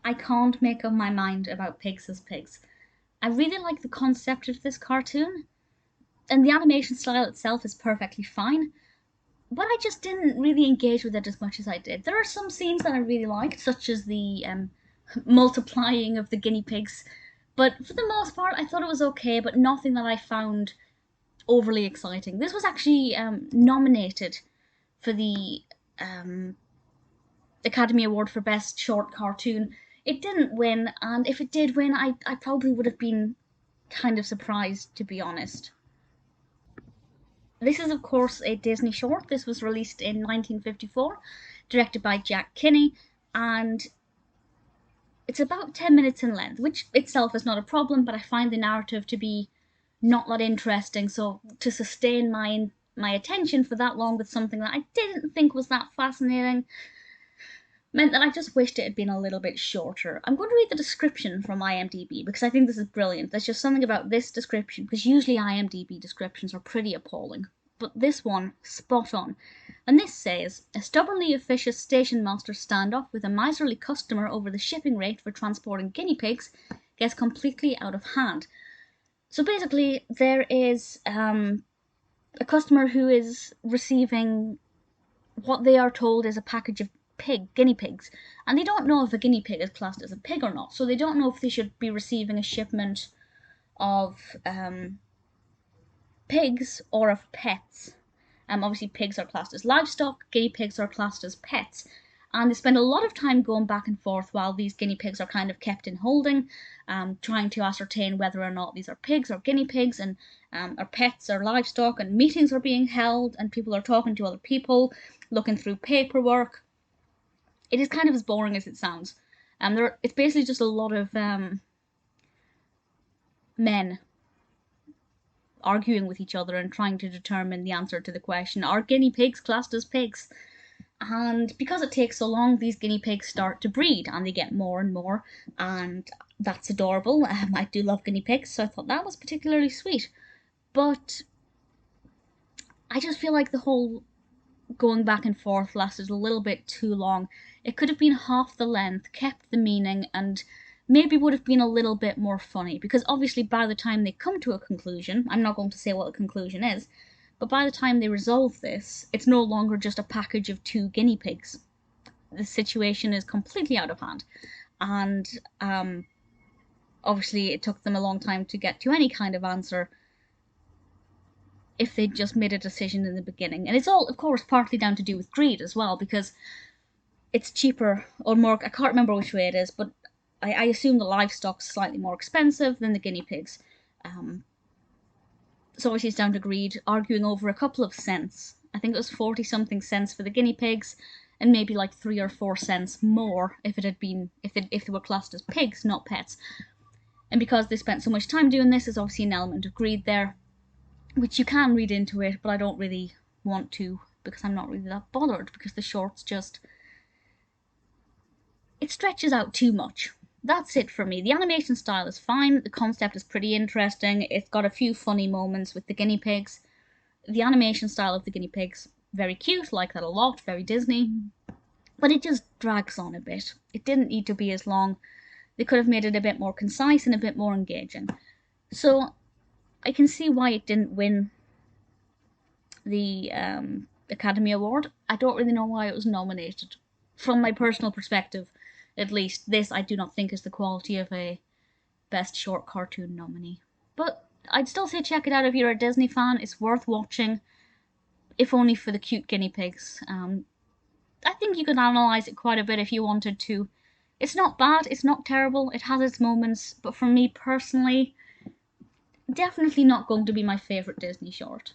I can't make up my mind about pigs as pigs. I really like the concept of this cartoon, and the animation style itself is perfectly fine, but I just didn't really engage with it as much as I did. There are some scenes that I really liked, such as the multiplying of the guinea pigs, but for the most part, I thought it was okay, but nothing that I found overly exciting. This was actually nominated for the Academy Award for Best Short Cartoon. It didn't win, and if it did win, I probably would have been kind of surprised, to be honest. This is, of course, a Disney short. This was released in 1954, directed by Jack Kinney, and it's about 10 minutes in length, which itself is not a problem, but I find the narrative to be not that interesting, so to sustain my attention for that long with something that I didn't think was that fascinating meant that I just wished it had been a little bit shorter. I'm going to read the description from IMDb because I think this is brilliant. There's just something about this description, because usually IMDb descriptions are pretty appalling, but this one, spot on. And this says, a stubbornly officious station master standoff with a miserly customer over the shipping rate for transporting guinea pigs gets completely out of hand. So basically, there is a customer who is receiving what they are told is a package of guinea pigs, and they don't know if a guinea pig is classed as a pig or not, so they don't know if they should be receiving a shipment of pigs or of pets. Obviously pigs are classed as livestock, guinea pigs are classed as pets, and they spend a lot of time going back and forth while these guinea pigs are kind of kept in holding, trying to ascertain whether or not these are pigs or guinea pigs, and are pets or livestock, and meetings are being held, and people are talking to other people, looking through paperwork. It is kind of as boring as it sounds. It's basically just a lot of men arguing with each other and trying to determine the answer to the question, are guinea pigs classed as pigs? And because it takes so long, these guinea pigs start to breed, and they get more and more, and that's adorable. I do love guinea pigs, so I thought that was particularly sweet. But I just feel like the whole going back and forth lasted a little bit too long. It could have been half the length, kept the meaning, and maybe would have been a little bit more funny, because obviously by the time they come to a conclusion, I'm not going to say what the conclusion is, but by the time they resolve this, it's no longer just a package of 2 guinea pigs. The situation is completely out of hand, and obviously it took them a long time to get to any kind of answer if they'd just made a decision in the beginning. And it's all, of course, partly down to do with greed as well, because it's cheaper, or more, I can't remember which way it is, but I assume the livestock's slightly more expensive than the guinea pigs. So obviously it's down to greed, arguing over a couple of cents. I think it was 40-something cents for the guinea pigs, and maybe like 3 or 4 cents more if they were classed as pigs, not pets. And because they spent so much time doing this, there's obviously an element of greed there, which you can read into it, but I don't really want to, because I'm not really that bothered, because the short's just, it stretches out too much. That's it for me. The animation style is fine, the concept is pretty interesting, it's got a few funny moments with the guinea pigs. The animation style of the guinea pigs, very cute, like that a lot, very Disney, but it just drags on a bit. It didn't need to be as long. They could have made it a bit more concise and a bit more engaging. So I can see why it didn't win the Academy Award. I don't really know why it was nominated. From my personal perspective, at least, this I do not think is the quality of a Best Short Cartoon nominee. But I'd still say check it out if you're a Disney fan. It's worth watching, if only for the cute guinea pigs. I think you could analyse it quite a bit if you wanted to. It's not bad, it's not terrible, it has its moments, but for me personally, definitely not going to be my favourite Disney short.